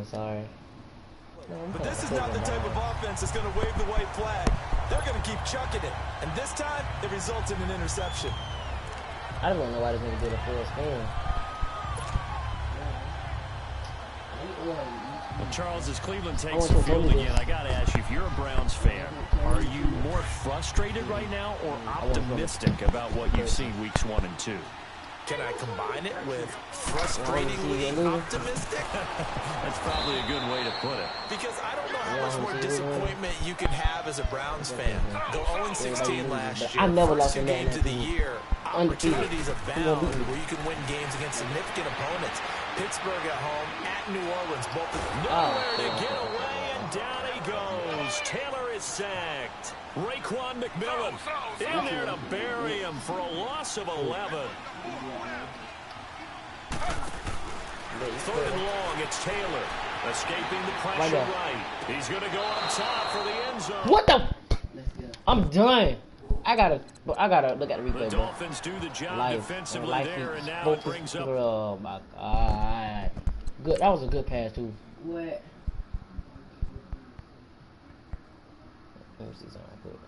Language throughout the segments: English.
sorry. But this is not the type of offense that's going to wave the white flag. They're going to keep chucking it. And this time, it results in an interception. I don't know why this nigga did a full spin. Well, Charles, as Cleveland takes the field again, I got to ask you, if you're a Browns fan, are you more frustrated right now or optimistic about what you've seen weeks 1 and 2? Can I combine it with frustratingly optimistic? That's probably a good way to put it. Because I don't know how much more disappointment you can have as a Browns fan. Go 0-16 last year. I never lost two a games of the year. Opportunities undefeated. abound where you can win games against significant opponents. Pittsburgh at home, at New Orleans, both nowhere to get away, and down he goes. Taylor is sacked. Raekwon McMillan in there to bury him for a loss of 11. Third and long, it's Taylor escaping the pressure right. He's going to go up top for the end zone. What the? I'm done. I gotta look at the replay. The Dolphins do the job defensively there, and now it brings up. Oh my God! Good. That was a good pass too. What? Let me see something quick.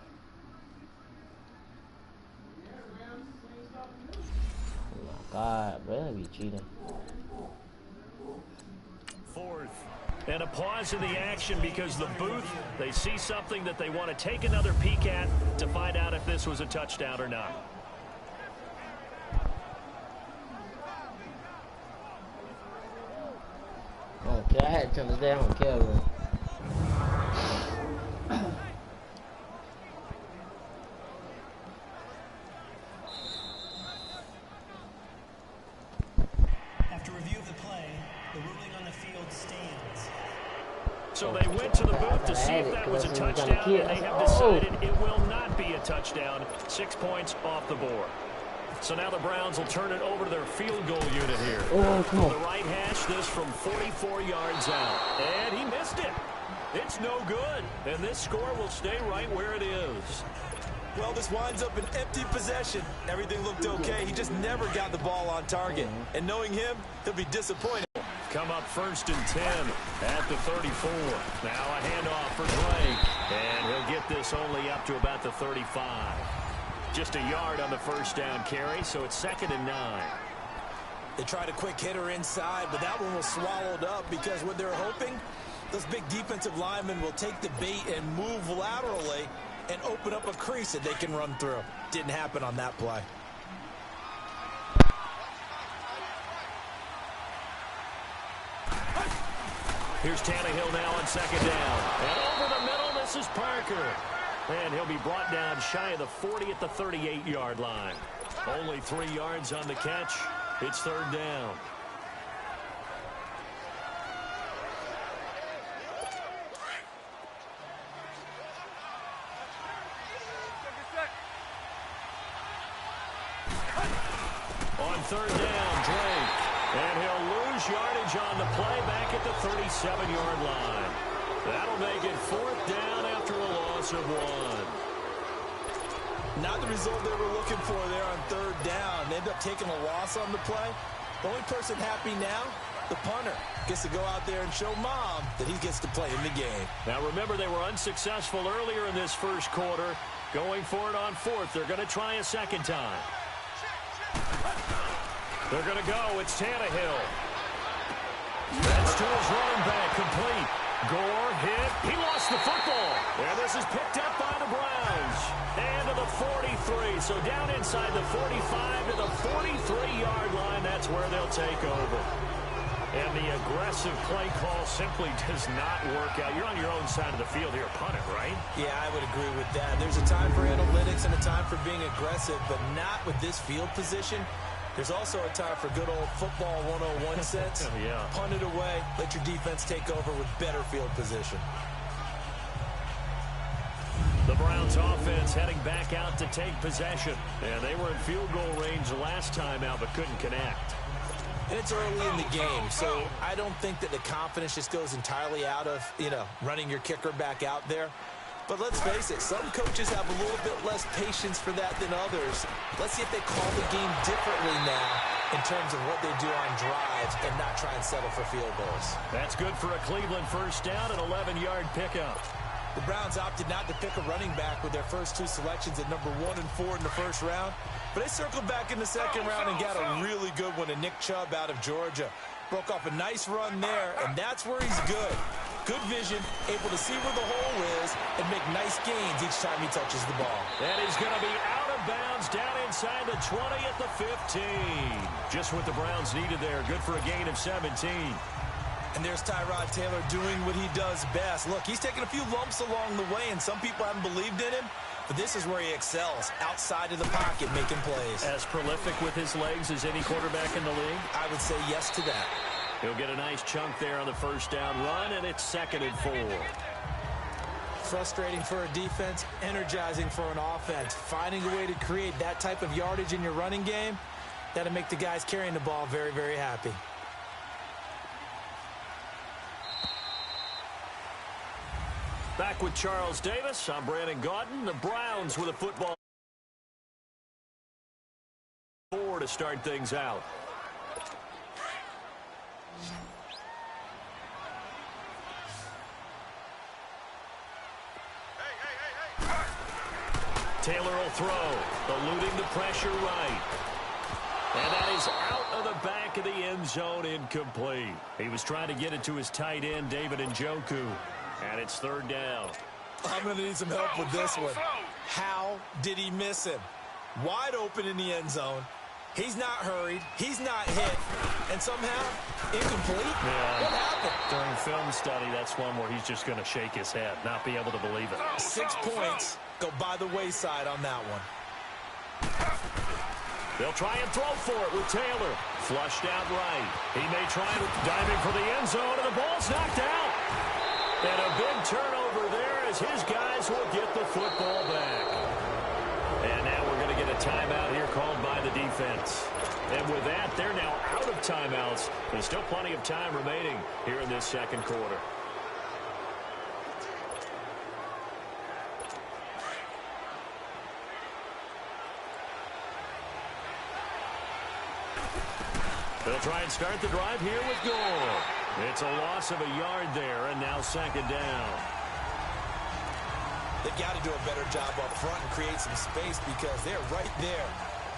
Oh my God, bro, that be cheating. Fourth. And a pause in the action because the booth, they see something that they want to take another peek at to find out if this was a touchdown or not. Okay, I had to turn this down, Kevin. After review of the play, the ruling on the field stands. So they went to the booth to see if that was a touchdown, and they have decided it will not be a touchdown. 6 points off the board. So now the Browns will turn it over to their field goal unit here. Oh, come on. The right hash this from 44 yards out. And he missed it. It's no good. And this score will stay right where it is. Well, this winds up an empty possession. Everything looked okay. He just never got the ball on target. And knowing him, he'll be disappointed. Come up 1st and 10 at the 34. Now a handoff for Drake. And he'll get this only up to about the 35. Just a yard on the first down carry, so it's 2nd and 9. They tried a quick hitter inside, but that one was swallowed up because what they're hoping, those big defensive linemen will take the bait and move laterally and open up a crease that they can run through. Didn't happen on that play. Here's Tannehill now on 2nd down. And over the middle, this is Parker. And he'll be brought down shy of the 40 at the 38-yard line. Only 3 yards on the catch. It's 3rd down. On 3rd down, Drake. And he'll lose yardage on the play back at the 37-yard line. That'll make it 4th down after a loss of 1. Not the result they were looking for there on 3rd down. They end up taking a loss on the play. The only person happy now, the punter, gets to go out there and show Mom that he gets to play in the game. Now remember, they were unsuccessful earlier in this first quarter. Going for it on 4th. They're going to try a second time. They're going to go. It's Tannehill. That's to his running back, complete. Gore hit. He lost the football. And this is picked up by the Browns. And to the 43. So down inside the 45 to the 43-yard line. That's where they'll take over. And the aggressive play call simply does not work out. You're on your own side of the field here, punt it, right? Yeah, I would agree with that. There's a time for analytics and a time for being aggressive, but not with this field position. There's also a time for good old football 101 sense. Yeah. Punt it away. Let your defense take over with better field position. The Browns offense heading back out to take possession. And they were in field goal range the last time out, but couldn't connect. And it's early in the game, so I don't think that the confidence just goes entirely out of, running your kicker back out there. But let's face it, some coaches have a little bit less patience for that than others. Let's see if they call the game differently now in terms of what they do on drives and not try and settle for field goals. That's good for a Cleveland first down, an 11-yard pickup. The Browns opted not to pick a running back with their first two selections at number 1 and 4 in the first round, but they circled back in the second round and got a really good one in Nick Chubb out of Georgia. Broke off a nice run there, and that's where he's good. Good vision, able to see where the hole is, and make nice gains each time he touches the ball. And he's going to be out of bounds down inside the 20 at the 15. Just what the Browns needed there. Good for a gain of 17. And there's Tyrod Taylor doing what he does best. Look, he's taken a few lumps along the way, and some people haven't believed in him. But this is where he excels, outside of the pocket, making plays. As prolific with his legs as any quarterback in the league? I would say yes to that. He'll get a nice chunk there on the first down run, and it's 2nd and 4. Frustrating for a defense, energizing for an offense. Finding a way to create that type of yardage in your running game, that'll make the guys carrying the ball very, very happy. Back with Charles Davis. I'm Brandon Gaudin. The Browns with a football 4 to start things out. Taylor will throw, eluding the pressure right. And that is out of the back of the end zone, incomplete. He was trying to get it to his tight end, David Njoku. And it's 3rd down. I'm going to need some help with this one. How did he miss him? Wide open in the end zone. He's not hurried. He's not hit. And somehow, incomplete? Yeah. What happened? During film study, that's one where he's just going to shake his head, not be able to believe it. 6 points go by the wayside on that one. They'll try and throw for it with Taylor. Flushed out right. He may try diving for the end zone, and the ball's knocked out. And a big turnover there as his guys will get the football back. And now we're going to get a timeout here called by the defense. And with that, they're now out of timeouts. There's still plenty of time remaining here in this second quarter. They'll try and start the drive here with Gore. It's a loss of a yard there, and now 2nd down. They've got to do a better job up front and create some space because they're right there,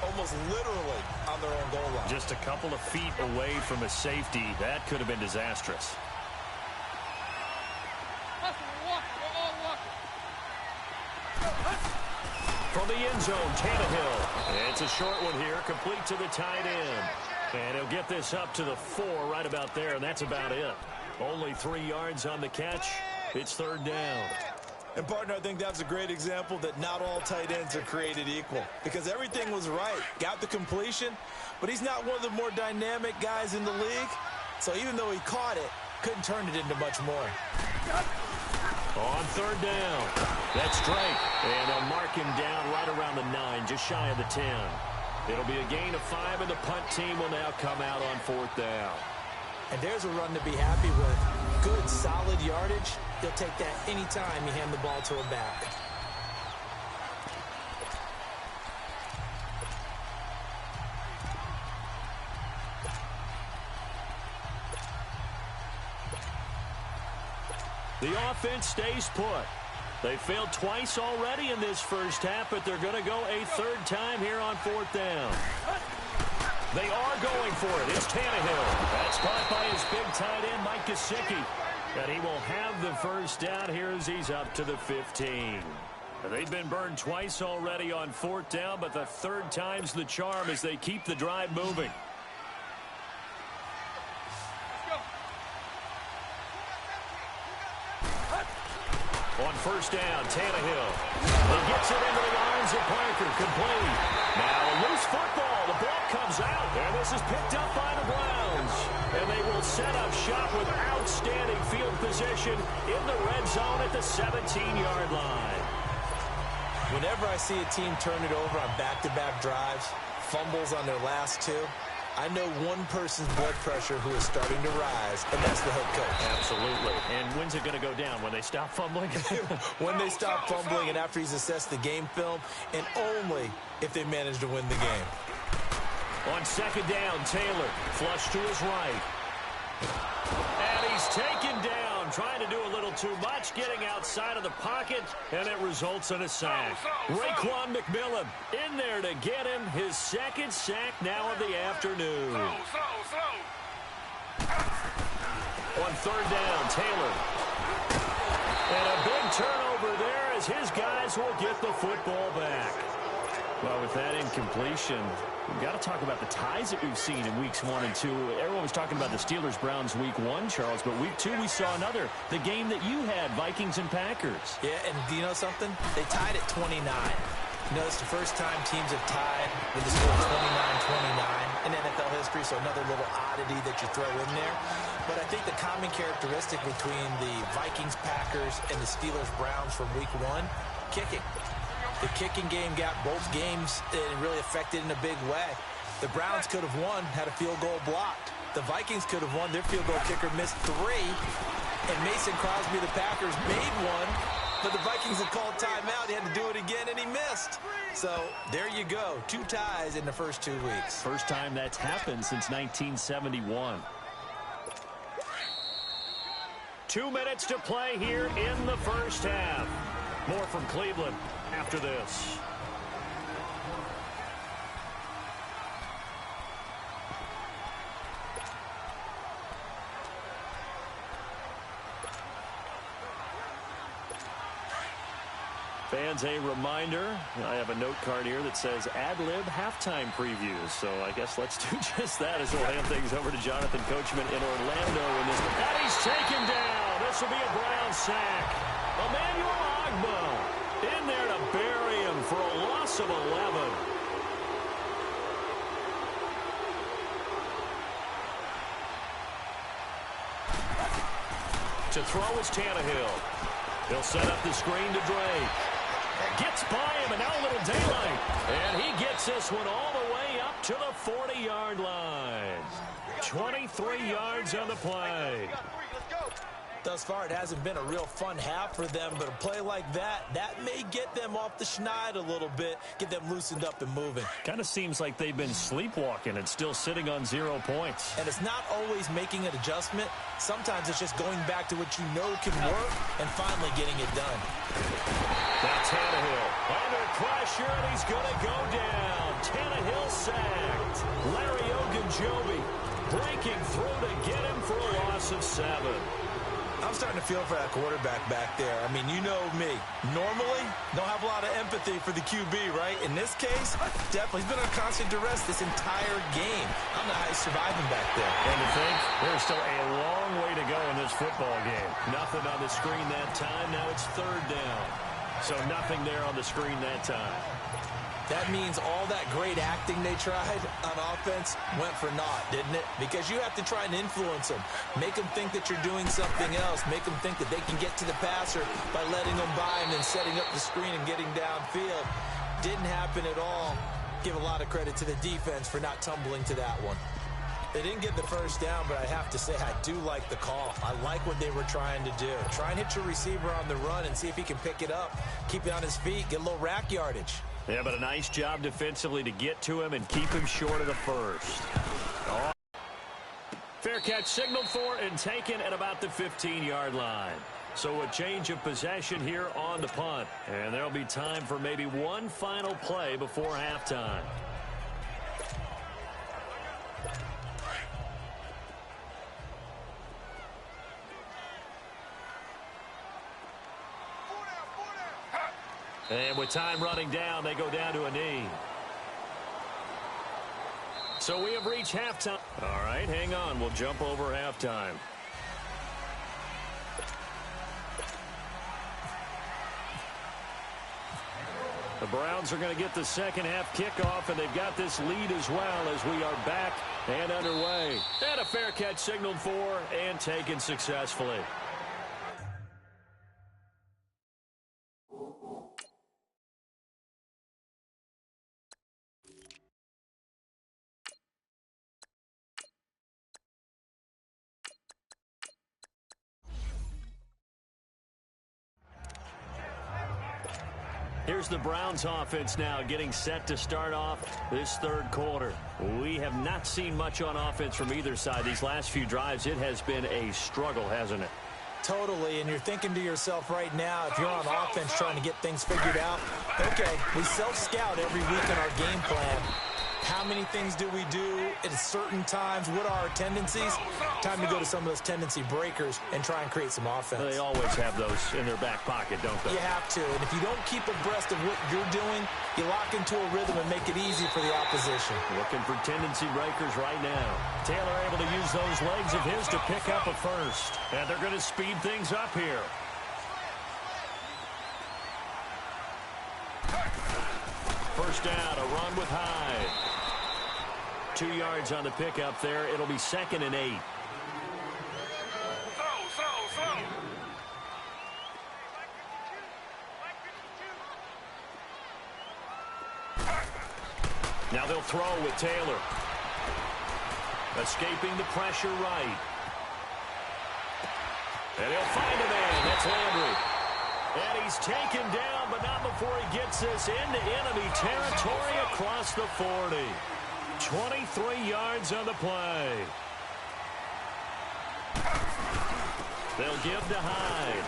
almost literally on their own goal line. Just a couple of feet away from a safety. That could have been disastrous. From the end zone, Tannehill. It's a short one here, complete to the tight end. And he'll get this up to the 4 right about there, and that's about it. Only 3 yards on the catch. It's 3rd down. And, partner, I think that's a great example that not all tight ends are created equal because everything was right. Got the completion, but he's not one of the more dynamic guys in the league. So even though he caught it, couldn't turn it into much more. On 3rd down. That's Drake. And they'll mark him down right around the 9, just shy of the 10. It'll be a gain of 5, and the punt team will now come out on 4th down. And there's a run to be happy with. Good, solid yardage. He'll take that anytime you hand the ball to a back. The offense stays put. They failed twice already in this first half, but they're going to go a 3rd time here on 4th down. They are going for it. It's Tannehill. That's caught by his big tight end, Mike Gesicki. And he will have the first down here as he's up to the 15. They've been burned twice already on 4th down, but the 3rd time's the charm as they keep the drive moving. On 1st down, Tannehill. He gets it into the arms of Parker, complete. Now a loose football. The ball comes out, and this is picked up by the Browns. And they will set up shop with outstanding field position in the red zone at the 17-yard line. Whenever I see a team turn it over on back-to-back drives, fumbles on their last 2, I know one person's blood pressure who is starting to rise, and that's the head coach. Absolutely. And when's it going to go down? When they stop fumbling? When they stop fumbling and after he's assessed the game film, and only if they manage to win the game. On second down, Taylor flush to his right. And he's taken down, trying to do a little too much, getting outside of the pocket, and it results in a sack. Raekwon McMillan in there to get him his second sack now of the afternoon. On third down, Taylor. And a big turnover there as his guys will get the football back. Well, with that incompletion, we've got to talk about the ties that we've seen in weeks 1 and 2. Everyone was talking about the Steelers-Browns week 1, Charles, but week 2 we saw another. The game that you had, Vikings and Packers. Yeah, and do you know something? They tied at 29. You know, it's the first time teams have tied with the score 29-29 in NFL history, so another little oddity that you throw in there. But I think the common characteristic between the Vikings-Packers and the Steelers-Browns from week 1, kicking. The kicking game got both games and really affected in a big way. The Browns could have won, had a field goal blocked. The Vikings could have won. Their field goal kicker missed 3. And Mason Crosby, the Packers, made 1. But the Vikings had called timeout. He had to do it again, and he missed. So there you go. 2 ties in the first 2 weeks. First time that's happened since 1971. 2 minutes to play here in the first half. More from Cleveland after this. Fans, a reminder, I have a note card here that says ad-lib halftime previews. So I guess let's do just that as we'll hand things over to Jonathan Coachman in Orlando. And he's taken down. This will be a Brown sack. Emmanuel Ogbo in there to bury him for a loss of 11. To throw is Tannehill. He'll set up the screen to Drake. Gets by him, and now a little daylight. And he gets this one all the way up to the 40-yard line. 23 yards on the play. Thus far, it hasn't been a real fun half for them, but a play like that may get them off the schneid a little bit, get them loosened up and moving. Kind of seems like they've been sleepwalking and still sitting on 0 points. And it's not always making an adjustment. Sometimes it's just going back to what you know can work and finally getting it done. Now Tannehill under pressure, and he's going to go down. Tannehill sacked. Larry Ogunjobi breaking through to get him for a loss of 7. I'm starting to feel for that quarterback back there. I mean, you know me. Normally, don't have a lot of empathy for the QB, right? In this case, definitely. He's been on constant duress this entire game. I don't know how he's surviving back there. And to think, there's still a long way to go in this football game. Nothing on the screen that time. Now it's third down. So nothing there on the screen that time. That means all that great acting they tried on offense went for naught, didn't it? Because you have to try and influence them. Make them think that you're doing something else. Make them think that they can get to the passer by letting them by and then setting up the screen and getting downfield. Didn't happen at all. Give a lot of credit to the defense for not tumbling to that one. They didn't get the first down, but I have to say I do like the call. I like what they were trying to do. Try and hit your receiver on the run and see if he can pick it up. Keep it on his feet, get a little rack yardage. Yeah, but a nice job defensively to get to him and keep him short of the first. Oh. Fair catch signaled for and taken at about the 15-yard line. So a change of possession here on the punt. And there'll be time for maybe one final play before halftime. And with time running down, they go down to a knee. So we have reached halftime. All right, hang on. We'll jump over halftime. The Browns are going to get the second half kickoff, and they've got this lead as well as we are back and underway. And a fair catch signaled for and taken successfully. Here's the Browns offense now getting set to start off this third quarter. We have not seen much on offense from either side. These last few drives, it has been a struggle, hasn't it? Totally, and you're thinking to yourself right now, if you're on offense trying to get things figured out, okay, we self-scout every week in our game plan. How many things do we do at certain times? What are our tendencies? Time to go to some of those tendency breakers and try and create some offense. They always have those in their back pocket, don't they? You have to, and if you don't keep abreast of what you're doing, you lock into a rhythm and make it easy for the opposition. Looking for tendency breakers right now. Taylor able to use those legs of his to pick up a first. And they're going to speed things up here. First down, a run with Hyde. 2 yards on the pickup there. It'll be 2nd and 8. Now they'll throw with Taylor. Escaping the pressure right. And he'll find a man. That's Landry. And he's taken down, but not before he gets this into enemy territory across the 40. 23 yards on the play. They'll give to Hyde.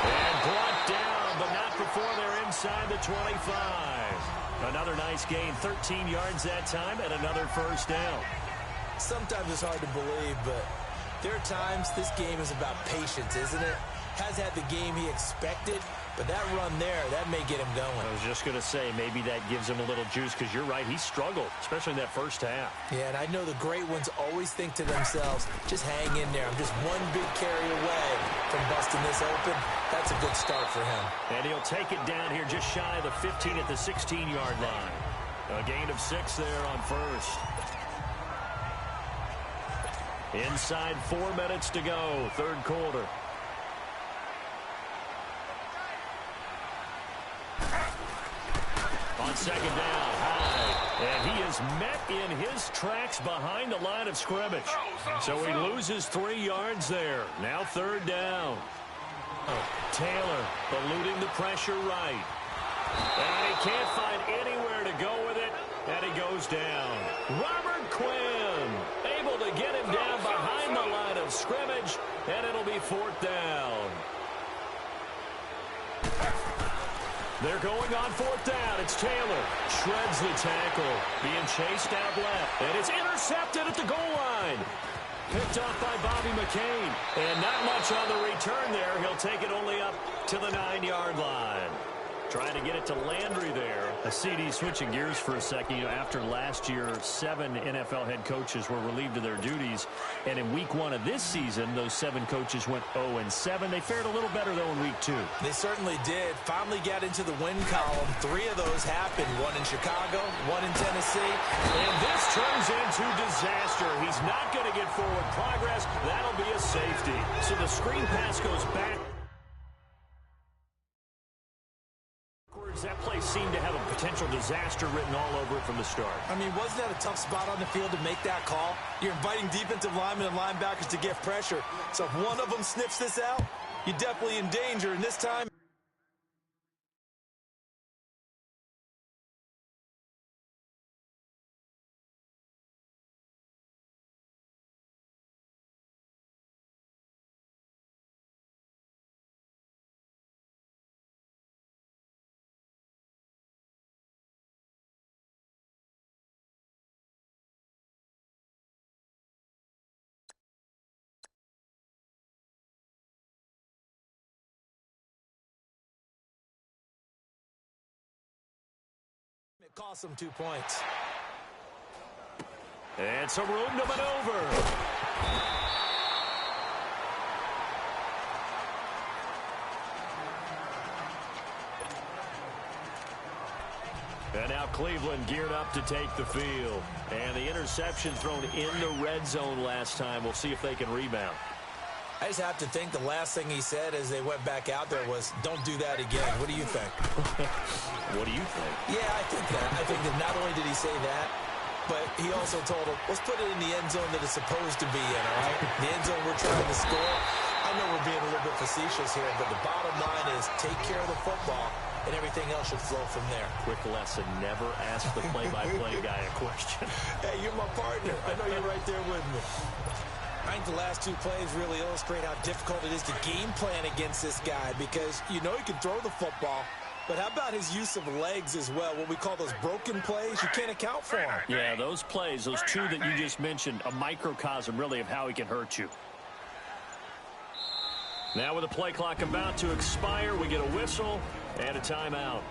And brought down, but not before they're inside the 25. Another nice gain, 13 yards that time, and another first down. Sometimes it's hard to believe, but there are times this game is about patience, isn't it? Has had the game he expected, but that run there, that may get him going. I was just going to say, maybe that gives him a little juice, because you're right, he struggled, especially in that first half. Yeah, and I know the great ones always think to themselves, just hang in there. I'm just one big carry away from busting this open. That's a good start for him. And he'll take it down here just shy of the 15 at the 16-yard line. A gain of 6 there on first. Inside 4 minutes to go, third quarter. On second down, Hyde. And he is met in his tracks behind the line of scrimmage. So he loses 3 yards there. Now third down. Taylor eluding the pressure right. And he can't find anywhere to go with it. And he goes down. Robert Quinn able to get him down behind the line of scrimmage. And it'll be 4th down. They're going on 4th down. It's Taylor. Shreds the tackle. Being chased out left. And it's intercepted at the goal line. Picked off by Bobby McCain. And not much on the return there. He'll take it only up to the 9-yard line. Trying to get it to Landry there. A CD switching gears for a second. You know, after last year, 7 NFL head coaches were relieved of their duties. And in week 1 of this season, those 7 coaches went 0-7. They fared a little better, though, in week 2. They certainly did. Finally got into the win column. 3 of those happened. 1 in Chicago, 1 in Tennessee. And this turns into disaster. He's not going to get forward progress. That'll be a safety. So the screen pass goes back. That play seemed to have a potential disaster written all over it from the start. I mean, wasn't that a tough spot on the field to make that call? You're inviting defensive linemen and linebackers to get pressure. So if one of them sniffs this out, you're definitely in danger. And this time, it cost them 2 points. And some room to maneuver. And now Cleveland geared up to take the field. And the interception thrown in the red zone last time. We'll see if they can rebound. I just have to think the last thing he said as they went back out there was, don't do that again. What do you think? What do you think? Yeah, I think that. I think that not only did he say that, but he also told him, let's put it in the end zone that it's supposed to be in, all right? The end zone we're trying to score. I know we're being a little bit facetious here, but the bottom line is take care of the football, and everything else should flow from there. Quick lesson, never ask the play-by-play guy a question. Hey, you're my partner. I know you're right there with me. I think the last two plays really illustrate how difficult it is to game plan against this guy because you know he can throw the football, but how about his use of legs as well? What we call those broken plays, you can't account for them. Yeah, those plays, those two that you just mentioned, a microcosm really of how he can hurt you. Now with the play clock about to expire, we get a whistle and a timeout.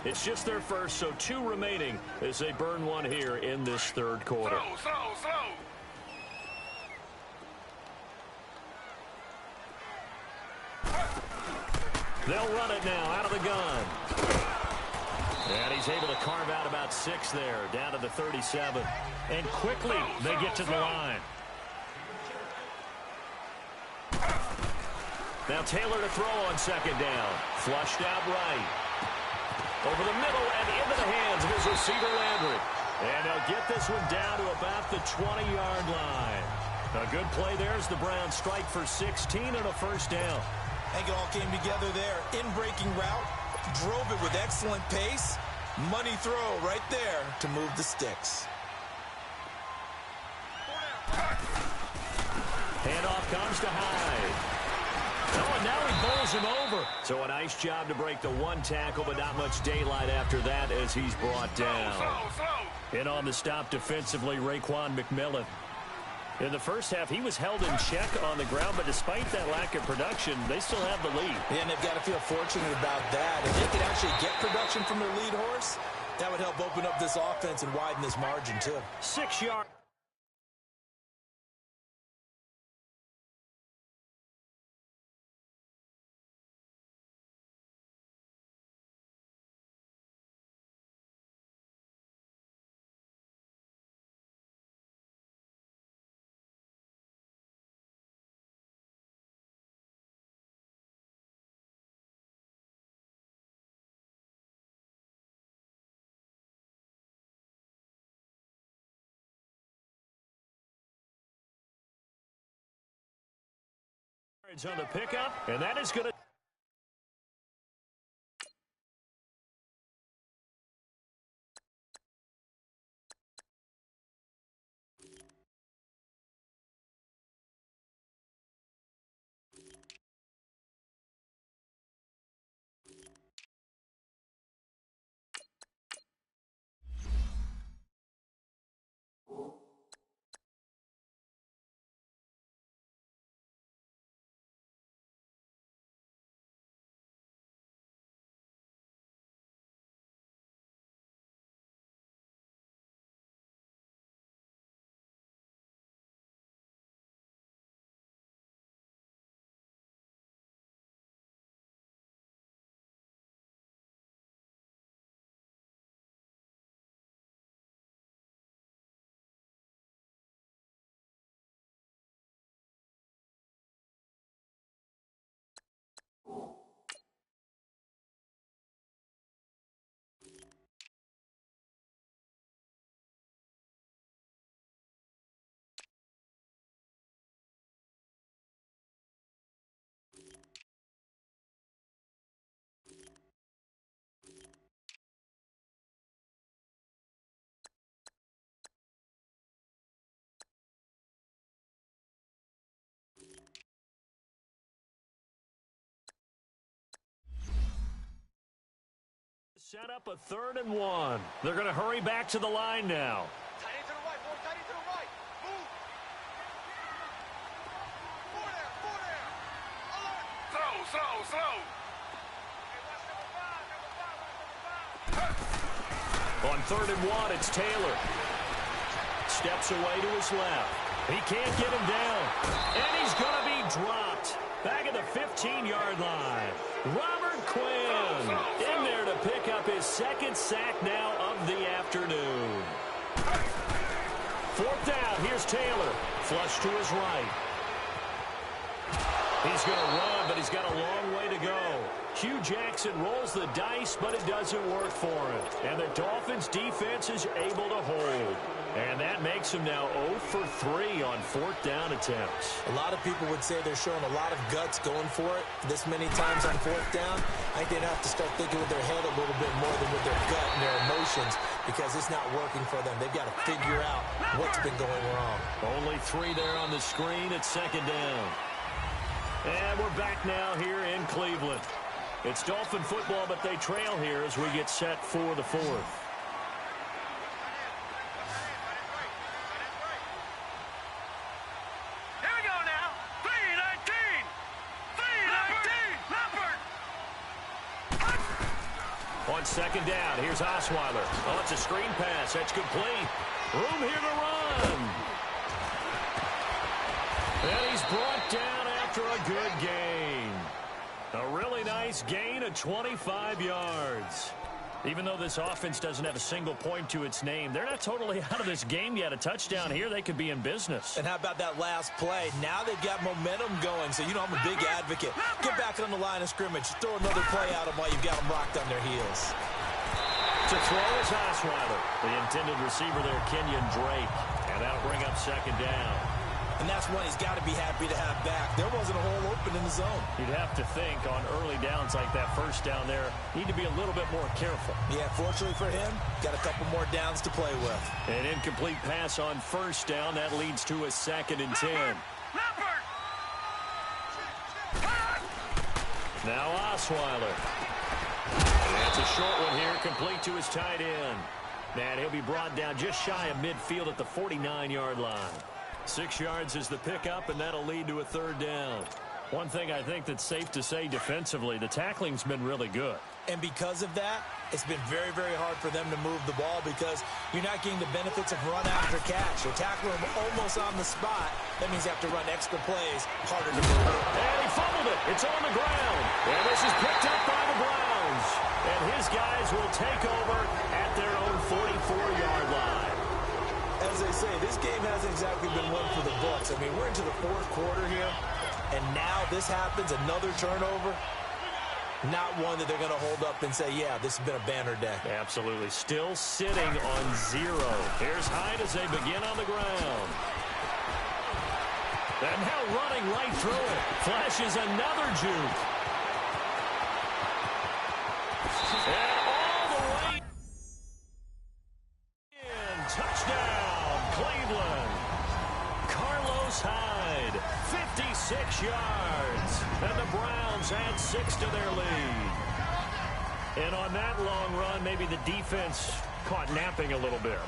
It's just their first, so 2 remaining as they burn one here in this third quarter. Slow. They'll run it now out of the gun. And he's able to carve out about 6 there, down to the 37. And quickly, they get to the line. Now Taylor to throw on second down. Flushed out right. Over the middle and into the hands of his receiver, Landry. And they'll get this one down to about the 20-yard line. A good play there as the Browns strike for 16 and a first down. I think it all came together there. In-breaking route, drove it with excellent pace. Money throw right there to move the sticks. Handoff comes to Hyde. Oh, and now he bowls him over. So a nice job to break the 1 tackle, but not much daylight after that as he's brought down. In on the stop defensively, Raekwon McMillan. In the first half, he was held in check on the ground, but despite that lack of production, they still have the lead. Yeah, and they've got to feel fortunate about that. If they could actually get production from their lead horse, that would help open up this offense and widen this margin, too. 6 yards. On the pickup, and that is going to set up a 3rd and 1. They're going to hurry back to the line now. Tight end to the right, boy. Tight end to the right. Move. Four there. Slow. On 3rd and 1, it's Taylor. Steps away to his left. He can't get him down. And he's going to be dropped. Back at the 15-yard line. Robert Quinn in there to pick up his 2nd sack now of the afternoon. 4th down. Here's Taylor. Flush to his right. He's going to run, but he's got a long way to go. Hugh Jackson rolls the dice, but it doesn't work for him. And the Dolphins' defense is able to hold. And that makes him now 0 for 3 on fourth down attempts. A lot of people would say they're showing a lot of guts going for it this many times on fourth down. I think they'd have to start thinking with their head a little bit more than with their gut and their emotions because it's not working for them. They've got to figure out what's been going wrong. Only 3 there on the screen at second down. And we're back now here in Cleveland. It's Dolphin football, but they trail here as we get set for the fourth. On second down, here's Osweiler. Oh, it's a screen pass. That's complete. Room here to run. And he's brought down after a good gain. A really nice gain of 25 yards. Even though this offense doesn't have a single point to its name, they're not totally out of this game yet. A touchdown here, they could be in business. And how about that last play? Now they've got momentum going, so you know I'm a big advocate. Get back on the line of scrimmage. Throw another play at them while you've got them rocked on their heels. To throw is Osweiler. The intended receiver there, Kenyon Drake. And that'll bring up second down. And that's one he's got to be happy to have back. There wasn't a hole open in the zone. You'd have to think on early downs like that first down there, need to be a little bit more careful. Yeah, fortunately for him, got a couple more downs to play with. An incomplete pass on first down. That leads to a 2nd and 10. Now Osweiler. And that's a short one here, complete to his tight end. And he'll be brought down just shy of midfield at the 49-yard line. 6 yards is the pickup, and that'll lead to a 3rd down. One thing I think that's safe to say defensively, the tackling's been really good. And because of that, it's been very, very hard for them to move the ball because you're not getting the benefits of run after catch. You're tackling them almost on the spot. That means you have to run extra plays, harder to move. And he fumbled it. It's on the ground. And this is picked up by the Browns. And his guys will take over at their own 44-yard line. As they say, this game hasn't exactly been one for the books. I mean, we're into the 4th quarter here, and now this happens, another turnover. Not one that they're going to hold up and say, yeah, this has been a banner day. Absolutely. Still sitting on 0. Here's Hyde as they begin on the ground. And now running right through it. Flashes another juke. And all the way in. Touchdown, Cleveland. Carlos Hyde, 56 yards. And the Browns add 6 to their lead. And on that long run, maybe the defense caught napping a little bit.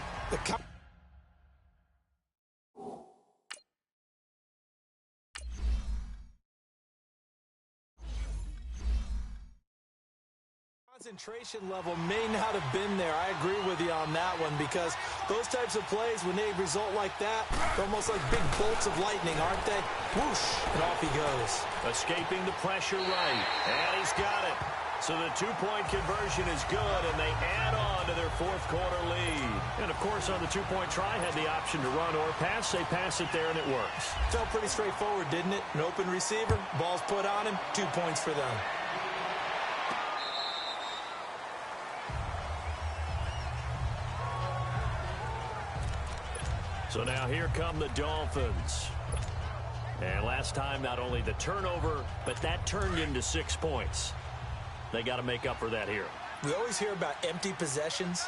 Concentration level may not have been there. I agree with you on that one because those types of plays, when they result like that, they're almost like big bolts of lightning, aren't they? Whoosh, and off he goes. Escaping the pressure right, and he's got it. So the 2-point conversion is good, and they add on to their 4th quarter lead. And, of course, on the 2-point try, had the option to run or pass. They pass it there, and it works. Felt pretty straightforward, didn't it? An open receiver, ball's put on him, 2 points for them. So now here come the Dolphins. And last time, not only the turnover, but that turned into 6 points. They got to make up for that here. We always hear about empty possessions,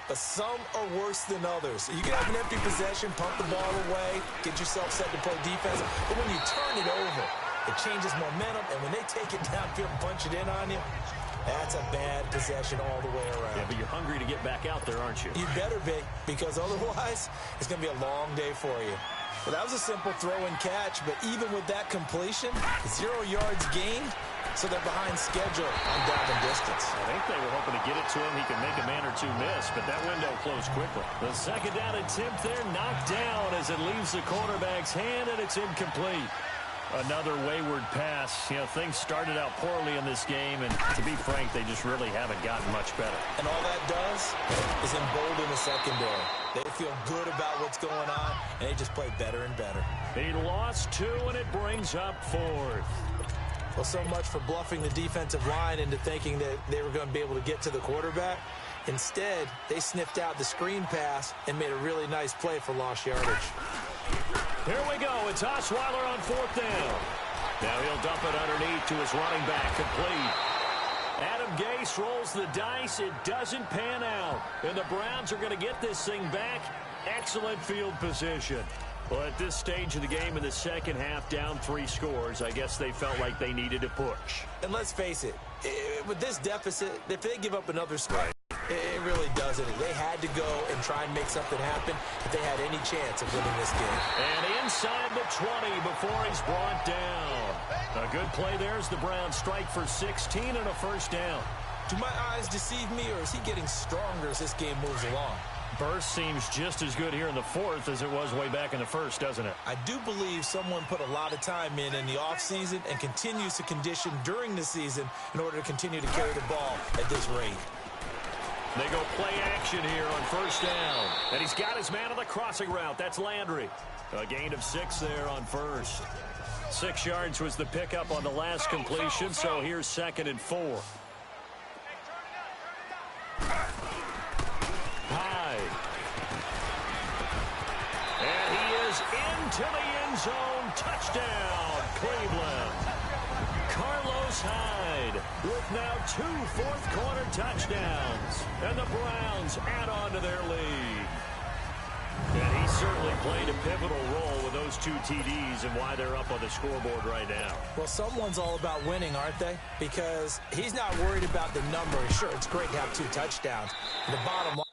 but some are worse than others. You can have an empty possession, pump the ball away, get yourself set to play defense, but when you turn it over, it changes momentum, and when they take it downfield and punch it in on you, that's a bad possession all the way around. Yeah, but you're hungry to get back out there, aren't you? You better be, because otherwise, it's going to be a long day for you. Well, that was a simple throw and catch, but even with that completion, 0 yards gained, so they're behind schedule on down and distance. I think they were hoping to get it to him. He could make a man or 2 miss, but that window closed quickly. The 2nd down attempt there knocked down as it leaves the quarterback's hand, and it's incomplete. Another wayward pass. You know, things started out poorly in this game, and to be frank, they just really haven't gotten much better. And all that does is embolden the secondary. They feel good about what's going on, and they just play better and better. He lost 2, and it brings up 4th. Well, so much for bluffing the defensive line into thinking that they were going to be able to get to the quarterback. Instead, they sniffed out the screen pass and made a really nice play for lost yardage. Here we go. It's Osweiler on 4th down. Now he'll dump it underneath to his running back, complete. Adam Gase rolls the dice. It doesn't pan out. And the Browns are going to get this thing back. Excellent field position. Well, at this stage of the game in the second half, down 3 scores, I guess they felt like they needed to push. And let's face it, with this deficit, if they give up another score, it really doesn't. They had to go and try and make something happen if they had any chance of winning this game. And inside the 20 before he's brought down. A good play there as the Browns strike for 16 and a first down. Do my eyes deceive me, or is he getting stronger as this game moves along? Burst seems just as good here in the 4th as it was way back in the 1st, doesn't it? I do believe someone put a lot of time in the offseason and continues to condition during the season in order to continue to carry the ball at this rate. They go play action here on first down. And he's got his man on the crossing route. That's Landry. A gain of 6 there on first. 6 yards was the pickup on the last completion, so here's 2nd and 4. Hyde. And he is into the end zone. Touchdown, Cleveland. Carlos Hyde with now 2 fourth-quarter touchdowns. And the Browns add on to their lead. And he certainly played a pivotal role with those 2 TDs and why they're up on the scoreboard right now. Well, someone's all about winning, aren't they? Because he's not worried about the number. Sure, it's great to have 2 touchdowns. The bottom line.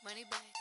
Money bag.